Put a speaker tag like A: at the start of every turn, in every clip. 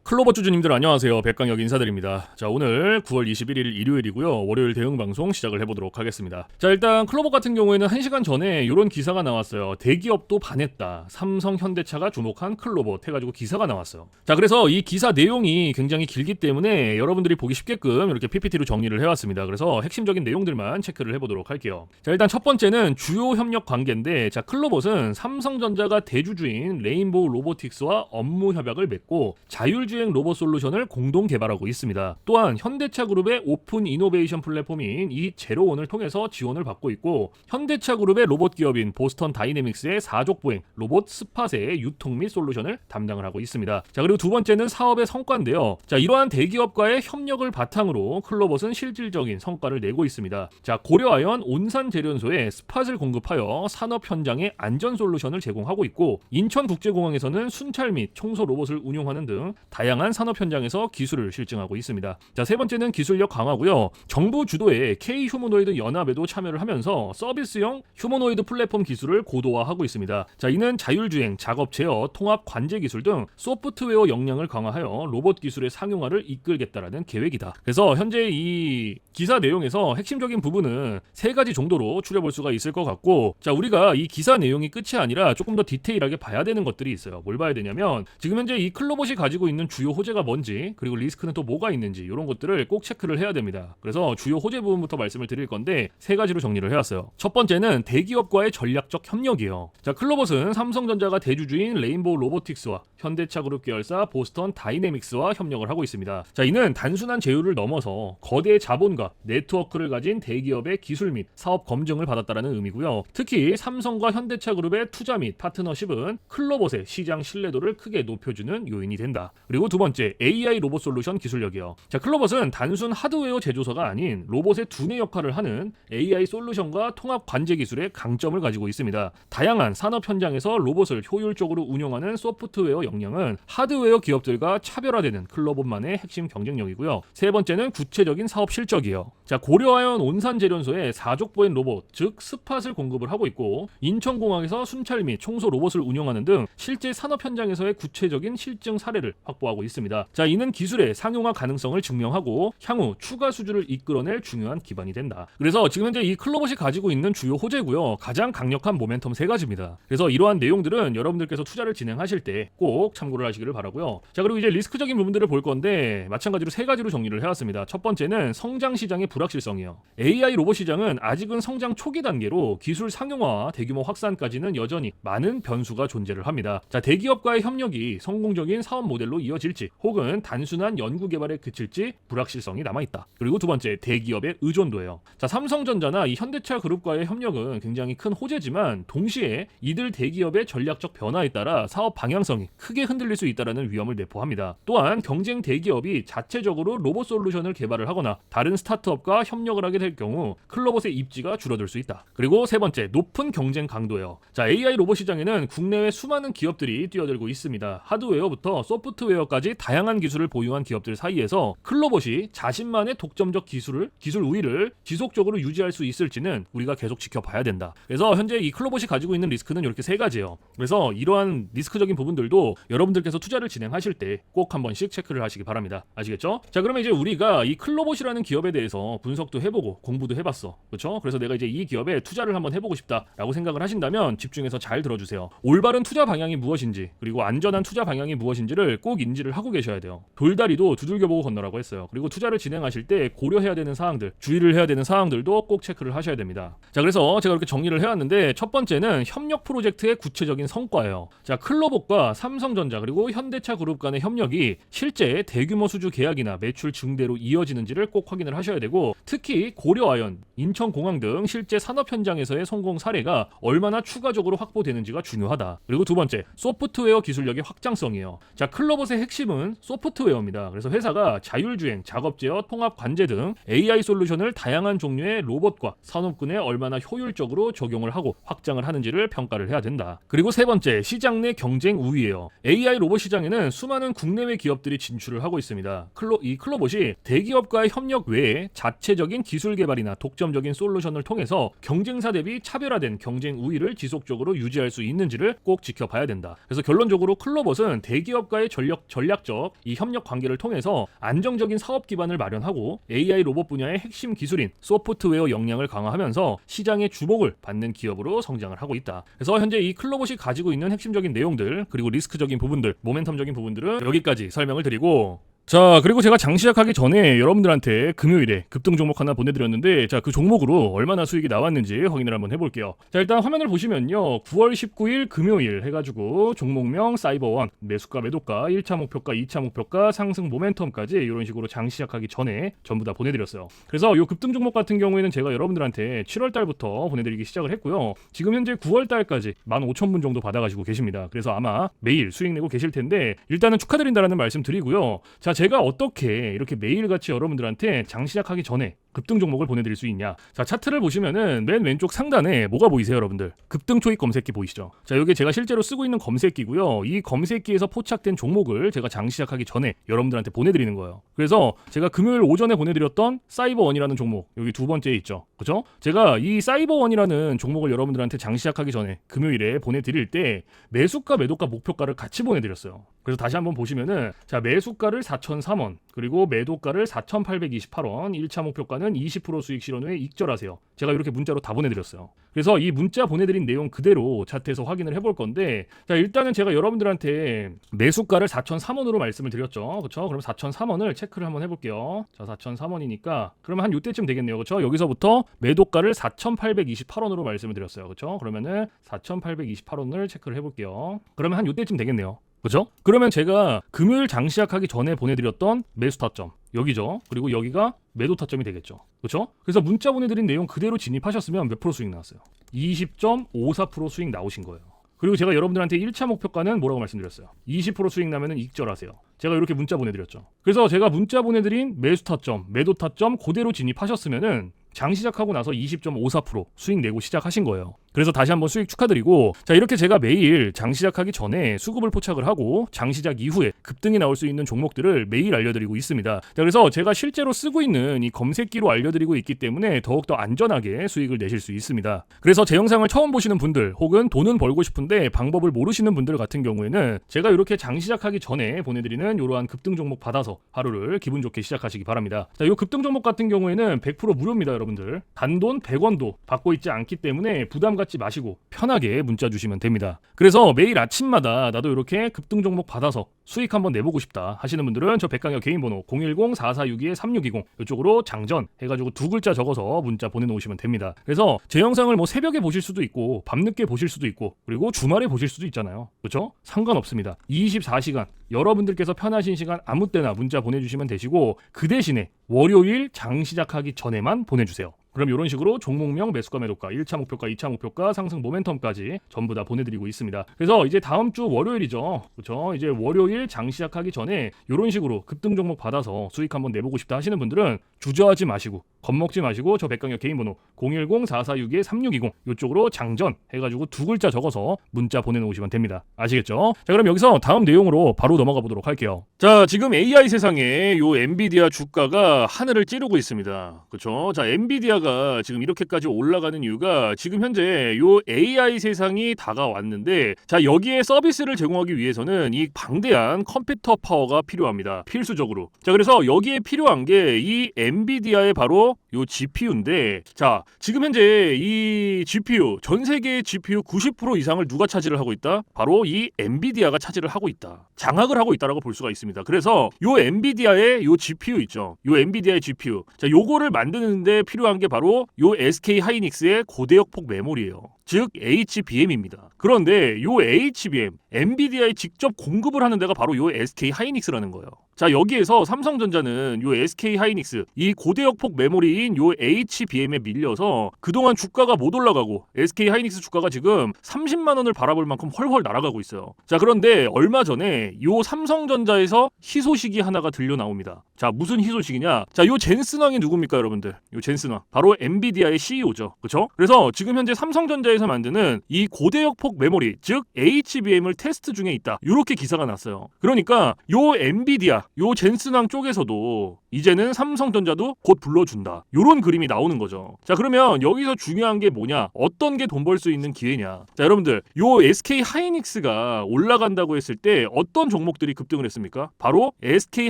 A: 클로버 주주님들 안녕하세요. 백강혁 인사드립니다. 자, 오늘 9월 21일 일요일이고요. 월요일 대응 방송 시작을 해보도록 하겠습니다. 자, 일단 클로버 같은 경우에는 1시간 전에 이런 기사가 나왔어요. 대기업도 반했다. 삼성, 현대차가 주목한 클로버 해가지고 기사가 나왔어요. 자, 그래서 이 기사 내용이 굉장히 길기 때문에 여러분들이 보기 쉽게끔 이렇게 PPT로 정리를 해왔습니다. 그래서 핵심적인 내용들만 체크를 해보도록 할게요. 자, 일단 첫 번째는 주요 협력 관계인데, 자, 클로버는 삼성전자가 대주주인 레인보우 로보틱스와 업무 협약을 맺고 자율주행 로봇 솔루션을 공동 개발하고 있습니다. 또한 현대차 그룹의 오픈 이노베이션 플랫폼인 이 제로원을 통해서 지원을 받고 있고, 현대차 그룹의 로봇 기업인 보스턴 다이내믹스의 사족 보행 로봇 스팟의 유통 및 솔루션을 담당을 하고 있습니다. 자, 그리고 두 번째는 사업의 성과인데요. 자, 이러한 대기업과의 협력을 바탕으로 클로버는 실질적인 성과를 내고 있습니다. 자, 고려아연 온산 재련소에 스팟을 공급하여 산업 현장에 안전 솔루션을 제공하고 있고, 인천국제공항에서는 순찰 및 청소 로봇을 운용하는 등 다양한 산업 현장에서 기술을 실증하고 있습니다. 자, 세 번째는 기술력 강화고요. 정부 주도의 K 휴머노이드 연합에도 참여를 하면서 서비스형 휴머노이드 플랫폼 기술을 고도화하고 있습니다. 자, 이는 자율주행, 작업 제어, 통합 관제 기술 등 소프트웨어 역량을 강화하여 로봇 기술의 상용화를 이끌겠다라는 계획이다. 그래서 현재 이 기사 내용에서 핵심적인 부분은 세 가지 정도로 추려볼 수가 있을 것 같고, 자, 우리가 이 기사 내용이 끝이 아니라 조금 더 디테일하게 봐야 되는 것들이 있어요. 뭘 봐야 되냐면, 지금 현재 이 클로봇이 가지고 있는 주요 호재가 뭔지, 그리고 리스크는 또 뭐가 있는지, 이런 것들을 꼭 체크를 해야 됩니다. 그래서 주요 호재 부분부터 말씀을 드릴 건데 세 가지로 정리를 해왔어요. 첫 번째는 대기업과의 전략적 협력이에요. 자, 클로봇은 삼성전자가 대주주인 레인보우 로보틱스와 현대차 그룹 계열사 보스턴 다이내믹스와 협력을 하고 있습니다. 자, 이는 단순한 제휴를 넘어서 거대 자본과 네트워크를 가진 대기업의 기술 및 사업 검증을 받았다는 의미고요. 특히 삼성과 현대차 그룹의 투자 및 파트너십은 클로봇의 시장 신뢰도를 크게 높여주는 요인이 된다. 그리고 두 번째, AI 로봇 솔루션 기술력이요. 자, 클로봇은 단순 하드웨어 제조사가 아닌 로봇의 두뇌 역할을 하는 AI 솔루션과 통합 관제 기술의 강점을 가지고 있습니다. 다양한 산업 현장에서 로봇을 효율적으로 운용하는 소프트웨어 역량은 하드웨어 기업들과 차별화되는 클로봇만의 핵심 경쟁력이고요. 세 번째는 구체적인 사업 실적이요. 자, 고려아연 온산 재련소에 사족보행 로봇, 즉 스팟을 공급을 하고 있고, 인천공항에서 순찰 및 청소 로봇을 운영하는 등 실제 산업 현장에서의 구체적인 실증 사례를 확보하고 있습니다. 자, 이는 기술의 상용화 가능성을 증명하고 향후 추가 수주를 이끌어낼 중요한 기반이 된다. 그래서 지금 현재 이 클로봇이 가지고 있는 주요 호재고요. 가장 강력한 모멘텀 세 가지입니다. 그래서 이러한 내용들은 여러분들께서 투자를 진행하실 때 꼭 참고를 하시기를 바라고요. 자, 그리고 이제 리스크적인 부분들을 볼 건데 마찬가지로 세 가지로 정리를 해왔습니다. 첫 번째는 성장 시장의 불확실성이요. AI 로봇 시장은 아직은 성장 초기 단계로 기술 상용화와 대규모 확산까지는 여전히 많은 변수가 존재를 합니다. 자, 대기업과의 협력이 성공적인 사업 모델로 이어질지 혹은 단순한 연구 개발에 그칠지 불확실성이 남아있다. 그리고 두 번째, 대기업의 의존도예요. 자, 삼성전자나 이 현대차 그룹과의 협력은 굉장히 큰 호재지만 동시에 이들 대기업의 전략적 변화에 따라 사업 방향성이 크게 흔들릴 수 있다는 위험을 내포합니다. 또한 경쟁 대기업이 자체적으로 로봇 솔루션을 개발을 하거나 다른 스타트업과 협력을 하게 될 경우 클로봇의 입지가 줄어들 수 있다. 그리고 세 번째, 높은 경쟁 강도예요. 자, AI 로봇 시장에는 국내외 수많은 기업들이 뛰어들고 있습니다. 하드웨어부터 소프트웨어까지 다양한 기술을 보유한 기업들 사이에서 클로봇이 자신만의 독점적 기술 우위를 지속적으로 유지할 수 있을지는 우리가 계속 지켜봐야 된다. 그래서 현재 이 클로봇이 가지고 있는 리스크는 이렇게 세 가지예요. 그래서 이러한 리스크적인 부분들도 여러분들께서 투자를 진행하실 때 꼭 한 번씩 체크를 하시기 바랍니다. 아시겠죠? 자, 그러면 이제 우리가 이 클로봇이라는 기업에 대해서 분석도 해보고 공부도 해봤어. 그렇죠? 그래서 내가 이제 이 기업에 투자를 한번 해보고 싶다라고 생각을 하신다면 집중해서 잘 들어주세요. 올바른 투자 방향이 무엇인지, 그리고 안전한 투자 방향이 무엇인지를 꼭 인지를 하고 계셔야 돼요. 돌다리도 두들겨보고 건너라고 했어요. 그리고 투자를 진행하실 때 고려해야 되는 사항들, 주의를 해야 되는 사항들도 꼭 체크를 하셔야 됩니다. 자, 그래서 제가 이렇게 정리를 해왔는데 첫 번째는 협력 프로젝트의 구체적인 성과예요. 자, 클로봇과 삼성전자 그리고 현대차 그룹 간의 협력이 실제 대규모 수주 계약이나 매출 증대로 이어지는지를 꼭 확인을 하셔야 되고, 특히 고려아연, 인천공항 등 실제 산업 현장에서의 성공 사례가 얼마나 추가적으로 확보되는지가 중요하다. 그리고 두 번째, 소프트웨어 기술력의 확장성이에요. 자, 클로봇의 핵심은 소프트웨어입니다. 그래서 회사가 자율주행, 작업 제어, 통합 관제 등 AI 솔루션을 다양한 종류의 로봇과 산업군에 얼마나 효율적으로 적용을 하고 확장을 하는지를 평가를 해야 된다. 그리고 세 번째, 시장 내 경쟁 우위예요. AI 로봇 시장에는 수많은 국내외 기업들이 진출을 하고 있습니다. 이 클로봇이 대기업과의 협력 외에 자체적인 기술 개발이나 독점적인 솔루션을 통해서 경쟁사 대비 차별화된 경쟁 우위를 지속적으로 유지할 수 있는지를 꼭 지켜봐야 된다. 그래서 결론적으로 클로봇은 대기업과의 전략적 이 협력 관계를 통해서 안정적인 사업 기반을 마련하고 AI 로봇 분야의 핵심 기술인 소프트웨어 역량을 강화하면서 시장의 주목을 받는 기업으로 성장을 하고 있다. 그래서 현재 이 클로봇이 가지고 있는 핵심적인 내용들 그리고 리스크적인 부분들, 모멘텀적인 부분들은 여기까지 설명을 드리고, 자, 그리고 제가 장 시작하기 전에 여러분들한테 금요일에 급등 종목 하나 보내드렸는데, 자, 그 종목으로 얼마나 수익이 나왔는지 확인을 한번 해볼게요. 자, 일단 화면을 보시면요, 9월 19일 금요일 해가지고 종목명 사이버원, 매수가 매도가, 1차 목표가, 2차 목표가, 상승 모멘텀까지 이런 식으로 장 시작하기 전에 전부 다 보내드렸어요. 그래서 이 급등 종목 같은 경우에는 제가 여러분들한테 7월달부터 보내드리기 시작을 했고요. 지금 현재 9월달까지 15,000분 정도 받아가지고 계십니다. 그래서 아마 매일 수익 내고 계실 텐데, 일단은 축하드린다라는 말씀 드리고요. 자, 제가 어떻게 이렇게 매일같이 여러분들한테 장 시작하기 전에 급등 종목을 보내드릴 수 있냐. 자, 차트를 보시면은 맨 왼쪽 상단에 뭐가 보이세요, 여러분들? 급등 초입 검색기 보이시죠? 자, 이게 제가 실제로 쓰고 있는 검색기고요. 이 검색기에서 포착된 종목을 제가 장 시작하기 전에 여러분들한테 보내드리는 거예요. 그래서 제가 금요일 오전에 보내드렸던 사이버원이라는 종목, 여기 두 번째에 있죠, 그죠? 제가 이 사이버원이라는 종목을 여러분들한테 장 시작하기 전에 금요일에 보내드릴 때 매수가 매도가 목표가를 같이 보내드렸어요. 그래서 다시 한번 보시면은, 자, 매수가를 4,003원, 그리고 매도가를 4,828원, 1차 목표가는 20% 수익 실현 후에 익절하세요. 제가 이렇게 문자로 다 보내드렸어요. 그래서 이 문자 보내드린 내용 그대로 차트에서 확인을 해볼 건데, 자, 일단은 제가 여러분들한테 매수가를 4,003원으로 말씀을 드렸죠, 그렇죠? 그럼 4,003원을 체크를 한번 해볼게요. 자, 4,003원이니까 그러면 한 요때쯤 되겠네요, 그렇죠? 여기서부터 매도가를 4,828원으로 말씀을 드렸어요, 그렇죠? 그러면은 4,828원을 체크를 해볼게요. 그러면 한 요때쯤 되겠네요, 그죠? 그러면 제가 금요일 장 시작하기 전에 보내드렸던 매수 타점 여기죠. 그리고 여기가 매도 타점이 되겠죠, 그렇죠? 그래서 문자 보내드린 내용 그대로 진입하셨으면 몇 프로 수익 나왔어요? 20.54% 수익 나오신 거예요. 그리고 제가 여러분들한테 1차 목표가는 뭐라고 말씀드렸어요? 20% 수익 나면은 익절하세요. 제가 이렇게 문자 보내드렸죠. 그래서 제가 문자 보내드린 매수 타점, 매도 타점 그대로 진입하셨으면은 장 시작하고 나서 20.54% 수익 내고 시작하신 거예요. 그래서 다시 한번 수익 축하드리고, 자, 이렇게 제가 매일 장 시작하기 전에 수급을 포착을 하고 장 시작 이후에 급등이 나올 수 있는 종목들을 매일 알려드리고 있습니다. 자, 그래서 제가 실제로 쓰고 있는 이 검색기로 알려드리고 있기 때문에 더욱더 안전하게 수익을 내실 수 있습니다. 그래서 제 영상을 처음 보시는 분들 혹은 돈은 벌고 싶은데 방법을 모르시는 분들 같은 경우에는 제가 이렇게 장 시작하기 전에 보내드리는 이러한 급등 종목 받아서 하루를 기분 좋게 시작하시기 바랍니다. 자, 이 급등 종목 같은 경우에는 100% 무료입니다, 여러분들. 단돈 100원도 받고 있지 않기 때문에 부담 갖지 마시고 편하게 문자 주시면 됩니다. 그래서 매일 아침마다 나도 이렇게 급등 종목 받아서 수익 한번 내보고 싶다 하시는 분들은 저 백강혁 개인 번호 010-4462-3620 이쪽으로 장전 해가지고 두 글자 적어서 문자 보내놓으시면 됩니다. 그래서 제 영상을 뭐 새벽에 보실 수도 있고 밤늦게 보실 수도 있고 그리고 주말에 보실 수도 있잖아요, 그렇죠? 상관없습니다. 24시간 여러분들께서 편하신 시간 아무 때나 문자 보내주시면 되시고, 그 대신에 월요일 장 시작하기 전에만 보내주세요. 그럼 이런 식으로 종목명, 매수가, 매도가, 1차 목표가, 2차 목표가, 상승 모멘텀까지 전부 다 보내드리고 있습니다. 그래서 이제 다음 주 월요일이죠, 그렇죠? 이제 월요일 장 시작하기 전에 이런 식으로 급등 종목 받아서 수익 한번 내보고 싶다 하시는 분들은 주저하지 마시고 겁먹지 마시고 저 백강혁 개인 번호 010-4462-3620 이쪽으로 장전 해가지고 두 글자 적어서 문자 보내놓으시면 됩니다. 아시겠죠? 자, 그럼 여기서 다음 내용으로 바로 넘어가 보도록 할게요. 자, 지금 AI 세상에 요 엔비디아 주가가 하늘을 찌르고 있습니다, 그렇죠? 자, 엔비디아가 지금 이렇게까지 올라가는 이유가 지금 현재 요 AI 세상이 다가왔는데, 자, 여기에 서비스를 제공하기 위해서는 이 방대한 컴퓨터 파워가 필요합니다, 필수적으로. 자, 그래서 여기에 필요한 게 이 엔비디아의 바로 요 GPU인데, 자, 지금 현재 이 GPU, 전 세계의 GPU 90% 이상을 누가 차지를 하고 있다? 바로 이 엔비디아가 차지를 하고 있다, 장악을 하고 있다라고 볼 수가 있습니다. 그래서 요 엔비디아의 요 GPU 있죠, 요 엔비디아의 GPU, 자, 요거를 만드는데 필요한 게 바로 요 SK 하이닉스의 고대역폭 메모리예요. 즉 HBM입니다. 그런데 요 HBM, 엔비디아에 직접 공급을 하는 데가 바로 요 SK 하이닉스라는 거예요. 자, 여기에서 삼성전자는 요 SK 하이닉스, 이 고대역폭 메모리인 요 HBM에 밀려서 그동안 주가가 못 올라가고 SK 하이닉스 주가가 지금 30만 원을 바라볼 만큼 헐헐 날아가고 있어요. 자, 그런데 얼마 전에 요 삼성전자에서 희소식이 하나가 들려 나옵니다. 자, 무슨 희소식이냐? 자, 요 젠슨 왕이 누굽니까, 여러분들? 요 젠슨 왕, 바로 엔비디아의 CEO죠, 그렇죠? 그래서 지금 현재 삼성전자의 삼성전자에서 만드는 이 고대역폭 메모리, 즉 HBM을 테스트 중에 있다. 이렇게 기사가 났어요. 그러니까 요 엔비디아, 요 젠슨왕 쪽에서도 이제는 삼성전자도 곧 불러준다. 요런 그림이 나오는 거죠. 자, 그러면 여기서 중요한 게 뭐냐? 어떤 게 돈 벌 수 있는 기회냐? 자, 여러분들, 요 SK 하이닉스가 올라간다고 했을 때 어떤 종목들이 급등을 했습니까? 바로 SK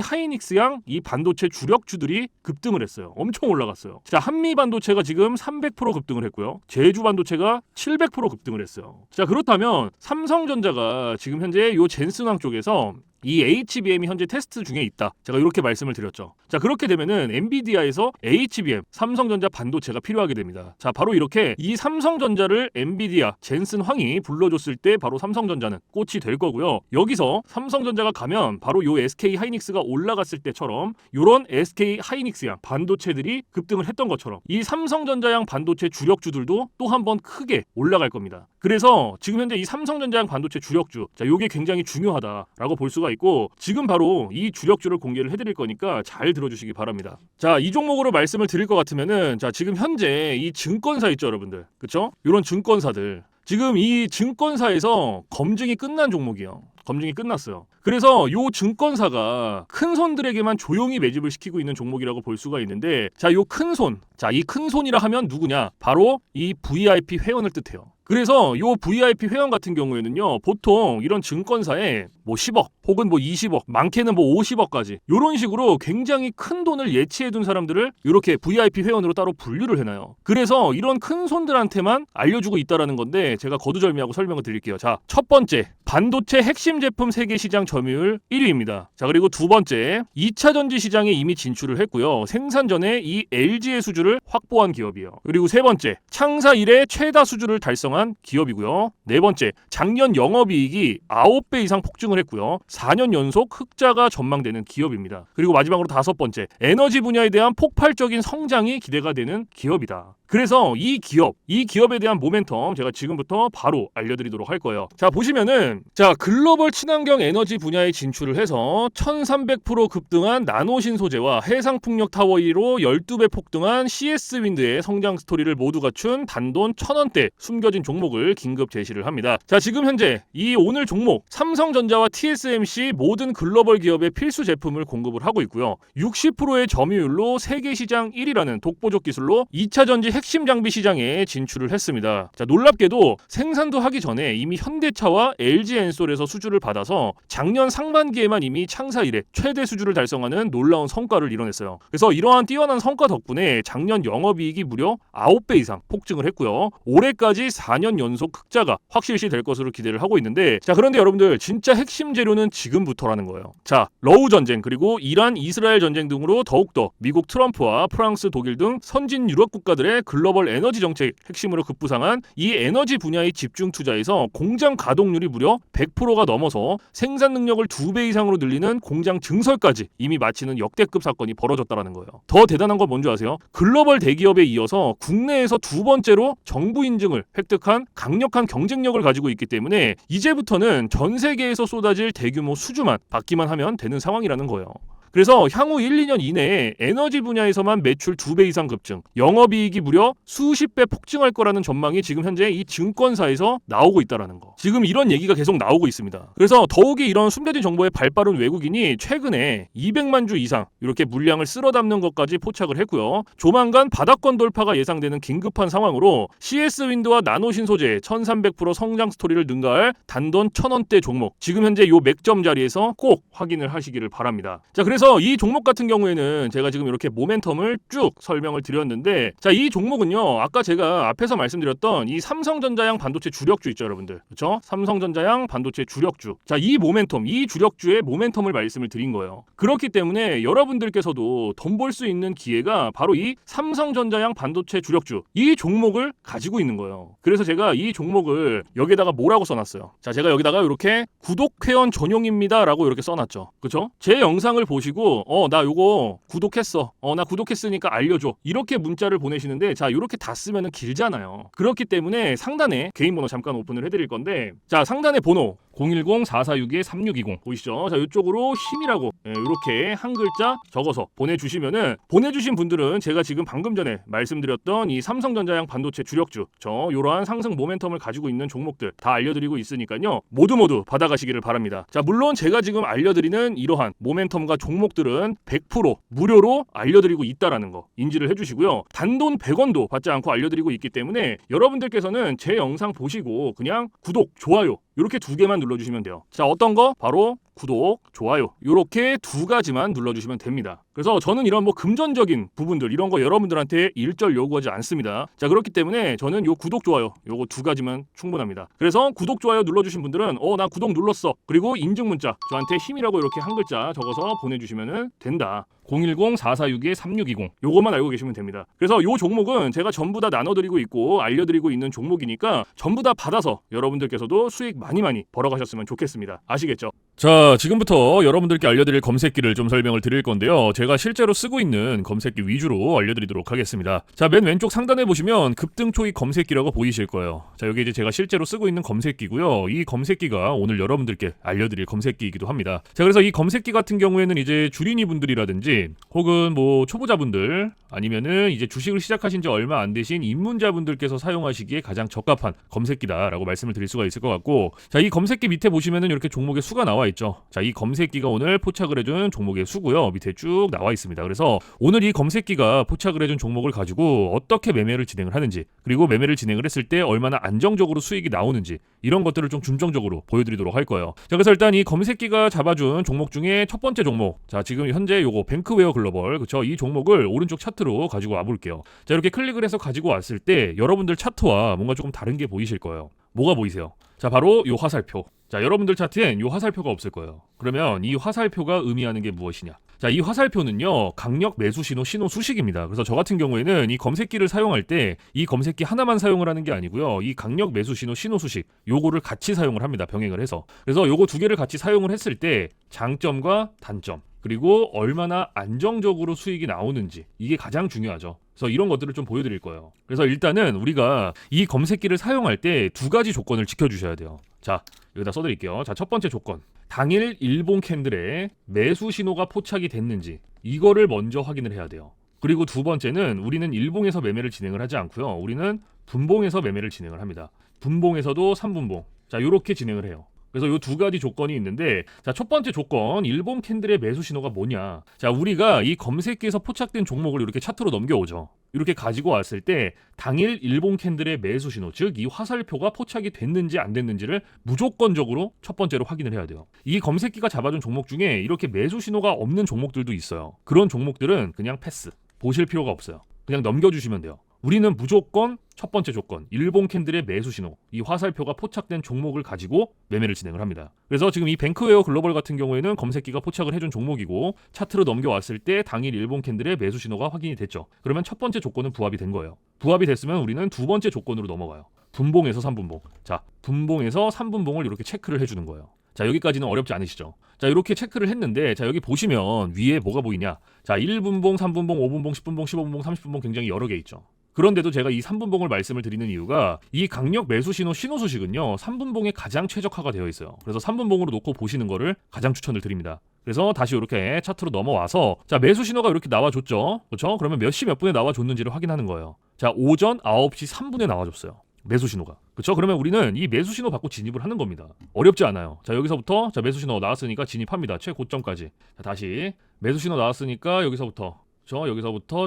A: 하이닉스양 이 반도체 주력주들이 급등을 했어요. 엄청 올라갔어요. 자, 한미 반도체가 지금 300% 급등을 했고요. 제주 반도체가 700% 급등을 했어요. 자, 그렇다면 삼성전자가 지금 현재 요 젠슨왕 쪽에서 이 HBM이 현재 테스트 중에 있다. 제가 이렇게 말씀을 드렸죠. 자, 그렇게 되면은 엔비디아에서 HBM, 삼성전자 반도체가 필요하게 됩니다. 자, 바로 이렇게 이 삼성전자를 엔비디아, 젠슨 황이 불러줬을 때 바로 삼성전자는 꽃이 될 거고요. 여기서 삼성전자가 가면 바로 요 SK 하이닉스가 올라갔을 때처럼 요런 SK 하이닉스양 반도체들이 급등을 했던 것처럼 이 삼성전자양 반도체 주력주들도 또 한 번 크게 올라갈 겁니다. 그래서 지금 현재 이 삼성전자양 반도체 주력주, 자, 요게 굉장히 중요하다라고 볼 수가 있고 지금 바로 이 주력주를 공개를 해드릴 거니까 잘 들어주시기 바랍니다. 자, 이 종목으로 말씀을 드릴 것 같으면은 자, 지금 현재 이 증권사 있죠, 여러분들, 그쵸? 이런 증권사들 지금 이 증권사에서 검증이 끝난 종목이에요. 검증이 끝났어요. 그래서 요 증권사가 큰 손들에게만 조용히 매집을 시키고 있는 종목이라고 볼 수가 있는데 자, 요 큰 손, 자, 이 큰 손이라 하면 누구냐? 바로 이 VIP 회원을 뜻해요. 그래서 요 VIP 회원 같은 경우에는요, 보통 이런 증권사에 뭐 10억 혹은 뭐 20억, 많게는 뭐 50억까지 이런 식으로 굉장히 큰 돈을 예치해둔 사람들을 이렇게 VIP 회원으로 따로 분류를 해놔요. 그래서 이런 큰 손들한테만 알려주고 있다라는 건데 제가 거두절미하고 설명을 드릴게요. 자, 첫 번째, 반도체 핵심 제품 세계 시장 점유율 1위입니다. 자, 그리고 두 번째, 2차 전지 시장에 이미 진출을 했고요. 생산 전에 이 LG의 수주를 확보한 기업이에요. 그리고 세 번째, 창사 이래 최다 수주를 달성한 기업이고요. 네 번째, 작년 영업이익이 9배 이상 폭증을 했고요. 4년 연속 흑자가 전망되는 기업입니다. 그리고 마지막으로 다섯 번째, 에너지 분야에 대한 폭발적인 성장이 기대가 되는 기업이다. 그래서 이 기업에 대한 모멘텀 제가 지금부터 바로 알려드리도록 할 거예요. 자, 보시면은 자, 글로벌 친환경 에너지 분야에 진출을 해서 1300% 급등한 나노신 소재와 해상풍력 타워 1위로 12배 폭등한 CS윈드의 성장 스토리를 모두 갖춘 단돈 1000원대 숨겨진 종목을 긴급 제시를 합니다. 자, 지금 현재 이 오늘 종목 삼성전자와 TSMC 모든 글로벌 기업의 필수 제품을 공급을 하고 있고요. 60%의 점유율로 세계 시장 1위라는 독보적 기술로 2차 전지 핵심 장비 시장에 진출을 했습니다. 자, 놀랍게도 생산도 하기 전에 이미 현대차와 LG엔솔에서 수주를 받아서 작년 상반기에만 이미 창사 이래 최대 수주를 달성하는 놀라운 성과를 이뤄냈어요. 그래서 이러한 뛰어난 성과 덕분에 작년 영업이익이 무려 9배 이상 폭증을 했고요. 올해까지 4년 연속 흑자가 확실시 될 것으로 기대를 하고 있는데 자, 그런데 여러분들 진짜 핵심 재료는 지금부터라는 거예요. 자, 러우 전쟁 그리고 이란 이스라엘 전쟁 등으로 더욱더 미국 트럼프와 프랑스 독일 등 선진 유럽 국가들의 글로벌 에너지 정책 핵심으로 급부상한 이 에너지 분야의 집중 투자에서 공장 가동률이 무려 100%가 넘어서 생산 능력을 2배 이상으로 늘리는 공장 증설까지 이미 마치는 역대급 사건이 벌어졌다라는 거예요. 더 대단한 건 뭔지 아세요? 글로벌 대기업에 이어서 국내에서 두 번째로 정부 인증을 획득한 강력한 경쟁력을 가지고 있기 때문에 이제부터는 전 세계에서 쏟아질 대규모 수주만 받기만 하면 되는 상황이라는 거예요. 그래서 향후 1, 2년 이내에 에너지 분야에서만 매출 2배 이상 급증, 영업이익이 무려 수십 배 폭증할 거라는 전망이 지금 현재 이 증권사에서 나오고 있다는 거. 지금 이런 얘기가 계속 나오고 있습니다. 그래서 더욱이 이런 숨겨진 정보에 발빠른 외국인이 최근에 200만 주 이상 이렇게 물량을 쓸어 담는 것까지 포착을 했고요. 조만간 바닥권 돌파가 예상되는 긴급한 상황으로 CS윈드와 나노신 소재 1300% 성장 스토리를 능가할 단돈 1000원대 종목, 지금 현재 요 맥점 자리에서 꼭 확인을 하시기를 바랍니다. 자, 그래서 이 종목 같은 경우에는 제가 지금 이렇게 모멘텀을 쭉 설명을 드렸는데 자, 이 종목은요, 아까 제가 앞에서 말씀드렸던 이 삼성전자양 반도체 주력주 있죠, 여러분들. 그렇죠? 삼성전자양 반도체 주력주. 자, 이 모멘텀, 이 주력주의 모멘텀을 말씀을 드린 거예요. 그렇기 때문에 여러분들께서도 돈 벌 수 있는 기회가 바로 이 삼성전자양 반도체 주력주, 이 종목을 가지고 있는 거예요. 그래서 제가 이 종목을 여기다가 뭐라고 써놨어요? 자, 제가 여기다가 이렇게 구독회원 전용입니다 라고 이렇게 써놨죠. 그렇죠? 제 영상을 보시고 나 요거 구독했어. 나 구독했으니까 알려줘. 이렇게 문자를 보내시는데 자, 이렇게 다 쓰면은 길잖아요. 그렇기 때문에 상단에 개인 번호 잠깐 오픈을 해드릴 건데 자, 상단의 번호 010-4462-3620 보이시죠? 자, 이쪽으로 힘이라고 이렇게 한 글자 적어서 보내주시면은, 보내주신 분들은 제가 지금 방금 전에 말씀드렸던 이 삼성전자양 반도체 주력주, 요러한 상승 모멘텀을 가지고 있는 종목들 다 알려드리고 있으니까요, 모두 받아가시기를 바랍니다. 자, 물론 제가 지금 알려드리는 이러한 모멘텀과 종목들은 100% 무료로 알려드리고 있다라는 거 인지를 해주시고요. 단돈 100원도 받지 않고 알려드리고 있기 때문에 여러분들께서는 제 영상 보시고 그냥 구독, 좋아요 이렇게 두 개만 눌러주시면 돼요. 자, 어떤 거? 바로 구독, 좋아요 이렇게 두 가지만 눌러주시면 됩니다. 그래서 저는 이런 금전적인 부분들 이런 거 여러분들한테 일절 요구하지 않습니다. 자, 그렇기 때문에 저는 요 구독, 좋아요 요거 두 가지만 충분합니다. 그래서 구독, 좋아요 눌러주신 분들은 나 구독 눌렀어, 그리고 인증 문자 저한테 힘이라고 이렇게 한 글자 적어서 보내주시면 된다. 010-4462-3620 요것만 알고 계시면 됩니다. 그래서 요 종목은 제가 전부 다 나눠드리고 있고 알려드리고 있는 종목이니까 전부 다 받아서 여러분들께서도 수익 많이 벌어가셨으면 좋겠습니다. 아시겠죠? 자, 지금부터 여러분들께 알려드릴 검색기를 좀 설명을 드릴 건데요, 제가 실제로 쓰고 있는 검색기 위주로 알려드리도록 하겠습니다. 자, 맨 왼쪽 상단에 보시면 급등초익 검색기라고 보이실 거예요. 자, 여기 이제 제가 실제로 쓰고 있는 검색기고요, 이 검색기가 오늘 여러분들께 알려드릴 검색기이기도 합니다. 자, 그래서 이 검색기 같은 경우에는 이제 주린이 분들이라든지 혹은 초보자분들 아니면은 이제 주식을 시작하신 지 얼마 안 되신 입문자분들께서 사용하시기에 가장 적합한 검색기다라고 말씀을 드릴 수가 있을 것 같고, 자, 이 검색기 밑에 보시면은 이렇게 종목의 수가 나와 있죠. 자, 이 검색기가 오늘 포착을 해준 종목의 수고요, 밑에 쭉 나와 있습니다. 그래서 오늘 이 검색기가 포착을 해준 종목을 가지고 어떻게 매매를 진행을 하는지, 그리고 매매를 진행을 했을 때 얼마나 안정적으로 수익이 나오는지 이런 것들을 좀 중점적으로 보여드리도록 할 거예요. 자, 그래서 일단 이 검색기가 잡아준 종목 중에 첫 번째 종목, 자, 지금 현재 요거 뱅크웨어 글로벌, 그쵸? 이 종목을 오른쪽 차트로 가지고 와볼게요. 자, 이렇게 클릭을 해서 가지고 왔을 때 여러분들 차트와 뭔가 조금 다른 게 보이실 거예요. 뭐가 보이세요? 자, 바로 요 화살표. 자, 여러분들 차트엔 요 화살표가 없을 거예요. 그러면 이 화살표가 의미하는 게 무엇이냐? 자, 이 화살표는요, 강력 매수 신호 수식입니다. 그래서 저 같은 경우에는 이 검색기를 사용할 때 이 검색기 하나만 사용을 하는 게 아니고요, 이 강력 매수 신호 수식 요거를 같이 사용을 합니다. 병행을 해서. 그래서 요거 두 개를 같이 사용을 했을 때 장점과 단점, 그리고 얼마나 안정적으로 수익이 나오는지, 이게 가장 중요하죠. 그래서 이런 것들을 좀 보여드릴 거예요. 그래서 일단은 우리가 이 검색기를 사용할 때 두 가지 조건을 지켜주셔야 돼요. 자, 여기다 써드릴게요. 자, 첫 번째 조건, 당일 일봉 캔들에 매수 신호가 포착이 됐는지 이거를 먼저 확인을 해야 돼요. 그리고 두 번째는 우리는 일봉에서 매매를 진행을 하지 않고요, 우리는 분봉에서 매매를 진행을 합니다. 분봉에서도 3분봉, 자, 요렇게 진행을 해요. 그래서 요 두 가지 조건이 있는데, 자, 첫 번째 조건, 일봉 캔들의 매수 신호가 뭐냐? 자, 우리가 이 검색기에서 포착된 종목을 이렇게 차트로 넘겨오죠. 이렇게 가지고 왔을 때 당일 일봉 캔들의 매수 신호, 즉 이 화살표가 포착이 됐는지 안 됐는지를 무조건적으로 첫 번째로 확인을 해야 돼요. 이 검색기가 잡아준 종목 중에 이렇게 매수 신호가 없는 종목들도 있어요. 그런 종목들은 그냥 패스, 보실 필요가 없어요. 그냥 넘겨주시면 돼요. 우리는 무조건 첫 번째 조건, 일봉 캔들의 매수 신호, 이 화살표가 포착된 종목을 가지고 매매를 진행을 합니다. 그래서 지금 이 뱅크웨어 글로벌 같은 경우에는 검색기가 포착을 해준 종목이고, 차트로 넘겨왔을 때 당일 일봉 캔들의 매수 신호가 확인이 됐죠. 그러면 첫 번째 조건은 부합이 된 거예요. 부합이 됐으면 우리는 두 번째 조건으로 넘어가요. 분봉에서 3분봉. 자, 분봉에서 3분봉을 이렇게 체크를 해주는 거예요. 자, 여기까지는 어렵지 않으시죠? 자, 이렇게 체크를 했는데, 자, 여기 보시면 위에 뭐가 보이냐? 자, 1분봉, 3분봉, 5분봉, 10분봉, 15분봉, 30분봉 굉장히 여러 개 있죠. 그런데도 제가 이 3분봉을 말씀을 드리는 이유가, 이 강력 매수 신호 수식은요, 3분봉에 가장 최적화가 되어 있어요. 그래서 3분봉으로 놓고 보시는 거를 가장 추천을 드립니다. 그래서 다시 이렇게 차트로 넘어와서, 자, 매수 신호가 이렇게 나와줬죠. 그렇죠? 그러면 몇 시 몇 분에 나와줬는지를 확인하는 거예요. 자, 오전 9시 3분에 나와줬어요. 매수 신호가. 그렇죠? 그러면 우리는 이 매수 신호 받고 진입을 하는 겁니다. 어렵지 않아요. 자, 여기서부터, 자, 매수 신호 나왔으니까 진입합니다. 최고점까지. 자, 다시 매수 신호 나왔으니까 여기서부터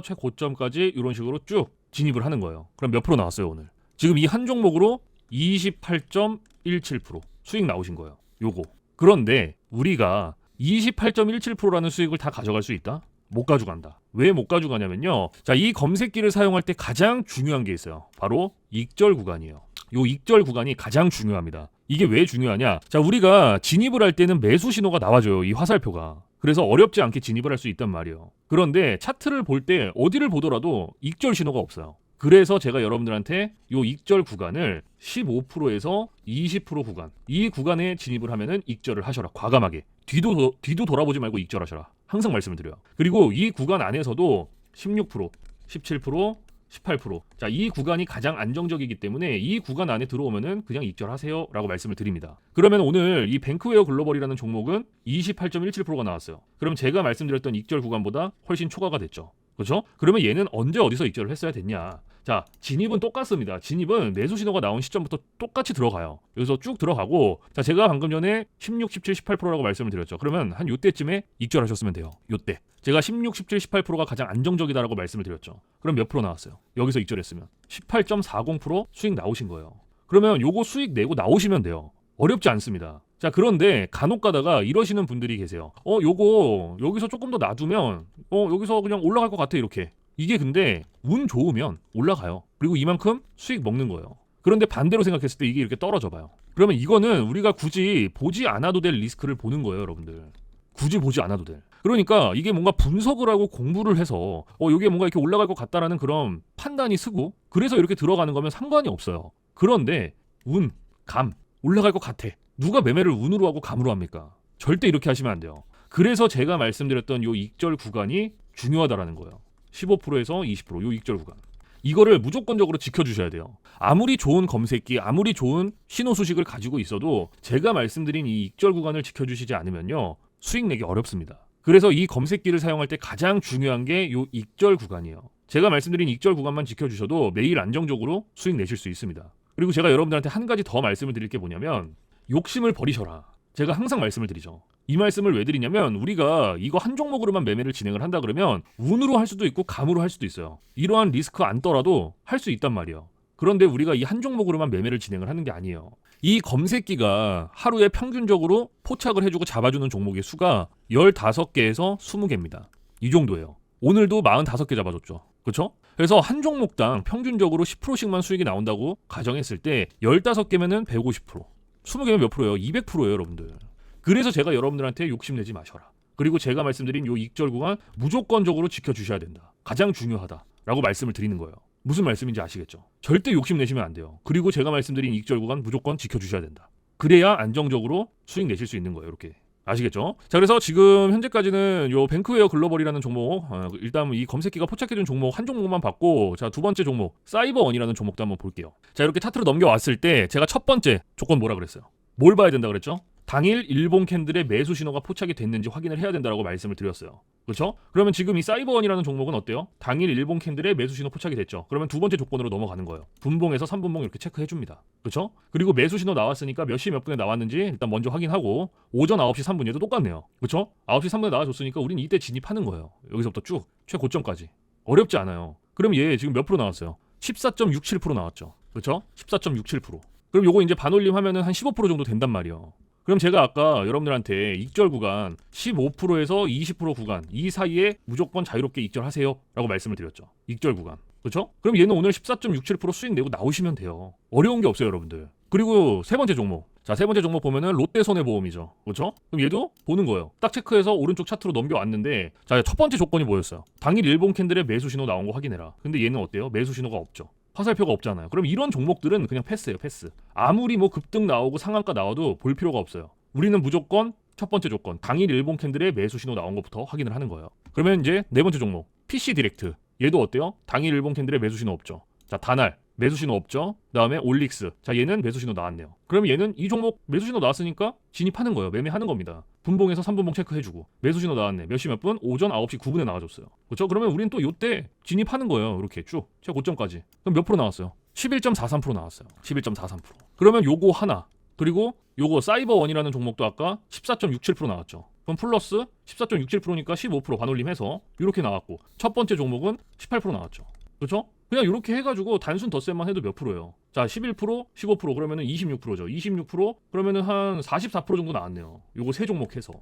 A: 최고점까지 이런 식으로 쭉 진입을 하는 거예요. 그럼 몇 프로 나왔어요, 오늘? 지금 이 한 종목으로 28.17% 수익 나오신 거예요. 요거. 그런데 우리가 28.17%라는 수익을 다 가져갈 수 있다? 못 가져간다. 왜 못 가져가냐면요, 자, 이 검색기를 사용할 때 가장 중요한 게 있어요. 바로 익절 구간이에요. 요 익절 구간이 가장 중요합니다. 이게 왜 중요하냐? 자, 우리가 진입을 할 때는 매수 신호가 나와줘요, 이 화살표가. 그래서 어렵지 않게 진입을 할 수 있단 말이에요. 그런데 차트를 볼 때 어디를 보더라도 익절 신호가 없어요. 그래서 제가 여러분들한테 요 익절 구간을 15%에서 20% 구간, 이 구간에 진입을 하면은 익절을 하셔라. 과감하게. 뒤도 돌아보지 말고 익절하셔라. 항상 말씀을 드려요. 그리고 이 구간 안에서도 16%, 17%, 18%. 자, 이 구간이 가장 안정적이기 때문에 이 구간 안에 들어오면은 그냥 익절하세요라고 말씀을 드립니다. 그러면 오늘 이 뱅크웨어 글로벌이라는 종목은 28.17%가 나왔어요. 그럼 제가 말씀드렸던 익절 구간보다 훨씬 초과가 됐죠. 그렇죠? 그러면 얘는 언제 어디서 익절을 했어야 됐냐? 자, 진입은 똑같습니다. 진입은 매수 신호가 나온 시점부터 똑같이 들어가요. 여기서 쭉 들어가고, 자, 제가 방금 전에 16, 17, 18%라고 말씀을 드렸죠. 그러면 한 요때쯤에 익절하셨으면 돼요. 요때. 제가 16, 17, 18%가 가장 안정적이다라고 말씀을 드렸죠. 그럼 몇 프로 나왔어요? 여기서 익절했으면 18.40% 수익 나오신 거예요. 그러면 요거 수익 내고 나오시면 돼요. 어렵지 않습니다. 자, 그런데 간혹 가다가 이러시는 분들이 계세요. 요거 여기서 조금 더 놔두면 여기서 그냥 올라갈 것 같아, 이렇게. 이게 근데 운 좋으면 올라가요. 그리고 이만큼 수익 먹는 거예요. 그런데 반대로 생각했을 때 이게 이렇게 떨어져 봐요. 그러면 이거는 우리가 굳이 보지 않아도 될 리스크를 보는 거예요, 여러분들. 굳이 보지 않아도 될. 그러니까 이게 뭔가 분석을 하고 공부를 해서 이게 뭔가 이렇게 올라갈 것 같다라는 그런 판단이 쓰고, 그래서 이렇게 들어가는 거면 상관이 없어요. 그런데 운, 감, 올라갈 것 같아. 누가 매매를 운으로 하고 감으로 합니까? 절대 이렇게 하시면 안 돼요. 그래서 제가 말씀드렸던 요 익절 구간이 중요하다라는 거예요. 15%에서 20% 요 익절 구간. 이거를 무조건적으로 지켜주셔야 돼요. 아무리 좋은 검색기, 아무리 좋은 신호 수식을 가지고 있어도 제가 말씀드린 이 익절 구간을 지켜주시지 않으면요, 수익 내기 어렵습니다. 그래서 이 검색기를 사용할 때 가장 중요한 게 요 익절 구간이에요. 제가 말씀드린 익절 구간만 지켜주셔도 매일 안정적으로 수익 내실 수 있습니다. 그리고 제가 여러분들한테 한 가지 더 말씀을 드릴 게 뭐냐면, 욕심을 버리셔라. 제가 항상 말씀을 드리죠. 이 말씀을 왜 드리냐면, 우리가 이거 한 종목으로만 매매를 진행을 한다 그러면 운으로 할 수도 있고 감으로 할 수도 있어요. 이러한 리스크 안 떠라도 할 수 있단 말이에요. 그런데 우리가 이 한 종목으로만 매매를 진행을 하는 게 아니에요. 이 검색기가 하루에 평균적으로 포착을 해주고 잡아주는 종목의 수가 15개에서 20개입니다. 이 정도예요. 오늘도 45개 잡아줬죠. 그렇죠? 그래서 한 종목당 평균적으로 10%씩만 수익이 나온다고 가정했을 때 15개면은 150%. 20개면 몇 프로예요? 200%예요, 여러분들. 그래서 제가 여러분들한테 욕심내지 마셔라. 그리고 제가 말씀드린 요 익절 구간 무조건적으로 지켜주셔야 된다. 가장 중요하다라고 말씀을 드리는 거예요. 무슨 말씀인지 아시겠죠? 절대 욕심내시면 안 돼요. 그리고 제가 말씀드린 익절 구간 무조건 지켜주셔야 된다. 그래야 안정적으로 수익 내실 수 있는 거예요, 이렇게. 아시겠죠? 자, 그래서 지금 현재까지는 요 뱅크웨어 글로벌이라는 종목, 일단 이 검색기가 포착해준 종목 한 종목만 봤고, 자, 두 번째 종목 사이버원이라는 종목도 한번 볼게요. 자, 이렇게 차트로 넘겨왔을 때 제가 첫 번째 조건 뭐라 그랬어요? 뭘 봐야 된다 그랬죠? 당일 일본 캔들의 매수 신호가 포착이 됐는지 확인을 해야 된다라고 말씀을 드렸어요. 그렇죠? 그러면 지금 이 사이버원이라는 종목은 어때요? 당일 일본 캔들의 매수 신호 포착이 됐죠. 그러면 두 번째 조건으로 넘어가는 거예요. 분봉에서 3분봉 이렇게 체크해 줍니다. 그렇죠? 그리고 매수 신호 나왔으니까 몇 시 몇 분에 나왔는지 일단 먼저 확인하고, 오전 9시 3분에도 똑같네요. 그렇죠? 9시 3분에 나와줬으니까 우린 이때 진입하는 거예요. 여기서부터 쭉 최고점까지. 어렵지 않아요. 그럼 얘 지금 몇 프로 나왔어요? 14.67% 나왔죠. 그렇죠? 14.67%. 그럼 요거 이제 반올림 하면은 한 15% 정도 된단 말이에요. 그럼 제가 아까 여러분들한테 익절 구간 15%에서 20% 구간 이 사이에 무조건 자유롭게 익절하세요 라고 말씀을 드렸죠. 익절 구간. 그렇죠? 그럼 얘는 오늘 14.67% 수익 내고 나오시면 돼요. 어려운 게 없어요, 여러분들. 그리고 세 번째 종목. 자, 세 번째 종목 보면은 롯데손해보험이죠. 그렇죠? 그럼 얘도 보는 거예요. 딱 체크해서 오른쪽 차트로 넘겨왔는데, 자, 첫 번째 조건이 뭐였어요? 당일 일본 캔들의 매수 신호 나온 거 확인해라. 근데 얘는 어때요? 매수 신호가 없죠. 화살표가 없잖아요. 그럼 이런 종목들은 그냥 패스예요, 패스. 아무리 뭐 급등 나오고 상한가 나와도 볼 필요가 없어요. 우리는 무조건 첫 번째 조건, 당일 일본 캔들의 매수 신호 나온 것부터 확인을 하는 거예요. 그러면 이제 네 번째 종목, PC 디렉트. 얘도 어때요? 당일 일본 캔들의 매수 신호 없죠. 자, 다날 매수 신호 없죠. 그다음에 올릭스. 자, 얘는 매수 신호 나왔네요. 그러면 얘는 이 종목 매수 신호 나왔으니까 진입하는 거예요. 매매하는 겁니다. 분봉에서 3분봉 체크해주고, 매수 신호 나왔네. 몇 시 몇 분? 오전 9시 9분에 나와줬어요. 그렇죠? 그러면 우리는 또 요때 진입하는 거예요. 이렇게 쭉 최고점까지. 그럼 몇 프로 나왔어요? 11.43% 나왔어요. 11.43%. 그러면 요거 하나, 그리고 요거 사이버원이라는 종목도 아까 14.67% 나왔죠. 그럼 플러스 14.67%니까 15% 반올림해서 이렇게 나왔고, 첫 번째 종목은 18% 나왔죠. 그렇죠? 그냥 이렇게 해가지고 단순 덧셈만 해도 몇 프로예요? 자, 11%, 15% 그러면은 26%죠. 26% 그러면은 한 44% 정도 나왔네요. 요거 세 종목 해서.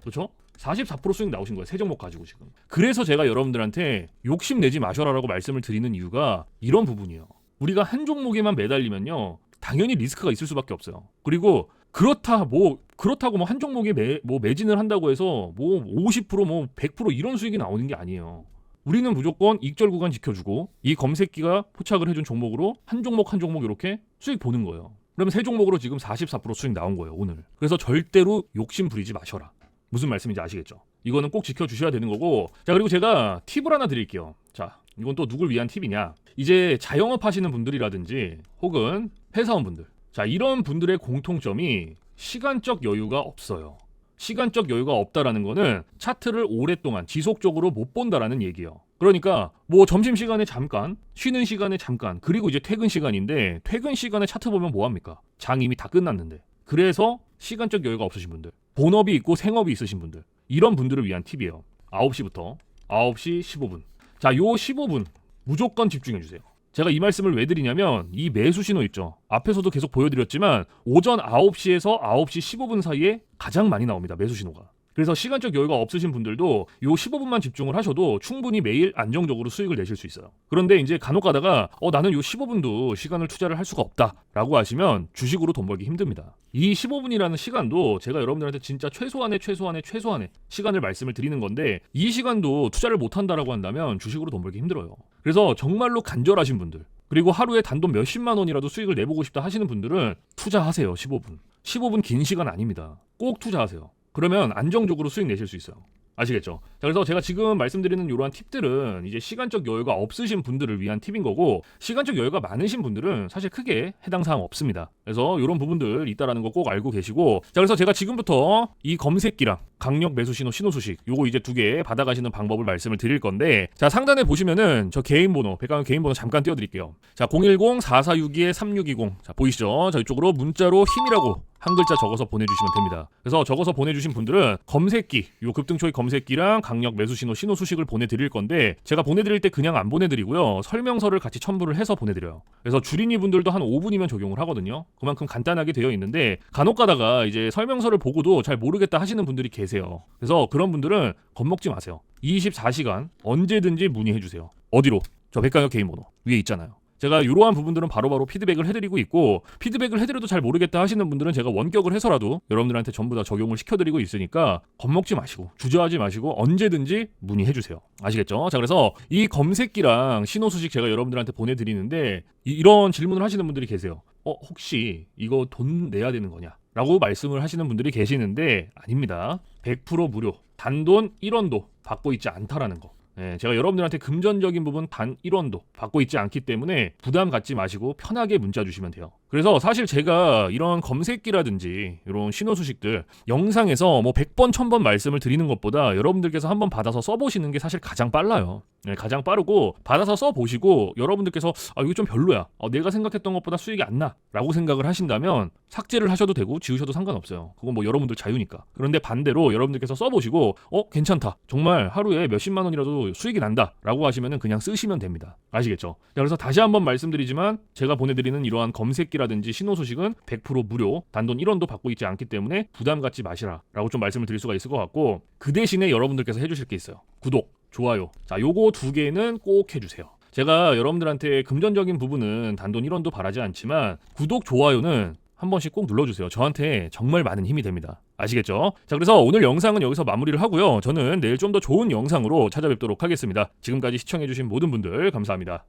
A: 그렇죠? 44% 수익 나오신 거예요. 세 종목 가지고 지금. 그래서 제가 여러분들한테 욕심 내지 마셔라라고 말씀을 드리는 이유가 이런 부분이에요. 우리가 한 종목에만 매달리면요, 당연히 리스크가 있을 수밖에 없어요. 그리고 그렇다고 뭐 한 종목에 매진을 한다고 해서 뭐 50% 뭐 100% 이런 수익이 나오는 게 아니에요. 우리는 무조건 익절 구간 지켜주고, 이 검색기가 포착을 해준 종목으로 한 종목 한 종목 이렇게 수익 보는 거예요. 그러면 세 종목으로 지금 44% 수익 나온 거예요, 오늘. 그래서 절대로 욕심 부리지 마셔라. 무슨 말씀인지 아시겠죠? 이거는 꼭 지켜주셔야 되는 거고. 자, 그리고 제가 팁을 하나 드릴게요. 자, 이건 또 누굴 위한 팁이냐? 이제 자영업 하시는 분들이라든지 혹은 회사원분들, 자, 이런 분들의 공통점이 시간적 여유가 없어요. 시간적 여유가 없다라는 거는 차트를 오랫동안 지속적으로 못 본다라는 얘기예요. 그러니까 뭐 점심시간에 잠깐, 쉬는 시간에 잠깐, 그리고 이제 퇴근 시간인데 퇴근 시간에 차트 보면 뭐합니까? 장 이미 다 끝났는데. 그래서 시간적 여유가 없으신 분들, 본업이 있고 생업이 있으신 분들, 이런 분들을 위한 팁이에요. 9시부터 9시 15분. 자, 요 15분 무조건 집중해주세요. 제가 이 말씀을 왜 드리냐면 이 매수 신호 있죠. 앞에서도 계속 보여드렸지만 오전 9시에서 9시 15분 사이에 가장 많이 나옵니다. 매수 신호가. 그래서 시간적 여유가 없으신 분들도 요 15분만 집중을 하셔도 충분히 매일 안정적으로 수익을 내실 수 있어요. 그런데 이제 간혹 가다가 나는 요 15분도 시간을 투자를 할 수가 없다 라고 하시면 주식으로 돈 벌기 힘듭니다. 이 15분이라는 시간도 제가 여러분들한테 진짜 최소한의 시간을 말씀을 드리는 건데 이 시간도 투자를 못한다라고 한다면 주식으로 돈 벌기 힘들어요. 그래서 정말로 간절하신 분들, 그리고 하루에 단돈 몇십만 원이라도 수익을 내보고 싶다 하시는 분들은 투자하세요. 15분 긴 시간 아닙니다. 꼭 투자하세요. 그러면 안정적으로 수익 내실 수 있어요. 아시겠죠? 자, 그래서 제가 지금 말씀드리는 이러한 팁들은 이제 시간적 여유가 없으신 분들을 위한 팁인 거고, 시간적 여유가 많으신 분들은 사실 크게 해당 사항 없습니다. 그래서 이런 부분들 있다라는 거 꼭 알고 계시고, 자, 그래서 제가 지금부터 이 검색기랑 강력 매수 신호, 신호 수식 요거 이제 2개 받아가시는 방법을 말씀을 드릴 건데, 자, 상단에 보시면은 저 개인 번호, 백강현 개인 번호 잠깐 띄워드릴게요. 자, 010-4462-3620. 자, 보이시죠? 자, 이쪽으로 문자로 힘이라고 한 글자 적어서 보내주시면 됩니다. 그래서 적어서 보내주신 분들은 검색기, 요 급등초의 검색기랑 강력 매수 신호, 신호 수식을 보내드릴 건데, 제가 보내드릴 때 그냥 안 보내드리고요. 설명서를 같이 첨부를 해서 보내드려요. 그래서 주린이 분들도 한 5분이면 적용을 하거든요. 그만큼 간단하게 되어 있는데, 간혹 가다가 이제 설명서를 보고도 잘 모르겠다 하시는 분들이 계세요. 그래서 그런 분들은 겁먹지 마세요. 24시간 언제든지 문의해주세요. 어디로? 저 백강혁 개인 번호 위에 있잖아요. 제가 이러한 부분들은 바로바로 피드백을 해드리고 있고, 피드백을 해드려도 잘 모르겠다 하시는 분들은 제가 원격을 해서라도 여러분들한테 전부 다 적용을 시켜드리고 있으니까 겁먹지 마시고 주저하지 마시고 언제든지 문의해주세요. 아시겠죠? 자, 그래서 이 검색기랑 신호 수식 제가 여러분들한테 보내드리는데 이런 질문을 하시는 분들이 계세요. 혹시 이거 돈 내야 되는 거냐? 라고 말씀을 하시는 분들이 계시는데 아닙니다. 100% 무료, 단돈 1원도 받고 있지 않다라는 거. 네, 제가 여러분들한테 금전적인 부분 단 1원도 받고 있지 않기 때문에 부담 갖지 마시고 편하게 문자 주시면 돼요. 그래서 사실 제가 이런 검색기라든지 이런 신호 수식들 영상에서 뭐 100번 1000번 말씀을 드리는 것보다 여러분들께서 한번 받아서 써보시는 게 사실 가장 빨라요. 네, 가장 빠르고, 받아서 써보시고 여러분들께서 이거 좀 별로야, 내가 생각했던 것보다 수익이 안 나 라고 생각을 하신다면 삭제를 하셔도 되고 지우셔도 상관없어요. 그건 뭐 여러분들 자유니까. 그런데 반대로 여러분들께서 써보시고 괜찮다, 정말 하루에 몇십만 원이라도 수익이 난다 라고 하시면은 그냥 쓰시면 됩니다. 아시겠죠? 자, 그래서 다시 한번 말씀드리지만 제가 보내드리는 이러한 검색기라든지 신호 소식은 100% 무료, 단돈 1원도 받고 있지 않기 때문에 부담 갖지 마시라 라고 좀 말씀을 드릴 수가 있을 것 같고, 그 대신에 여러분들께서 해주실 게 있어요. 구독, 좋아요. 자, 요거 2개는 꼭 해주세요. 제가 여러분들한테 금전적인 부분은 단돈 1원도 바라지 않지만 구독, 좋아요는 한 번씩 꼭 눌러주세요. 저한테 정말 많은 힘이 됩니다. 아시겠죠? 자, 그래서 오늘 영상은 여기서 마무리를 하고요. 저는 내일 좀 더 좋은 영상으로 찾아뵙도록 하겠습니다. 지금까지 시청해주신 모든 분들 감사합니다.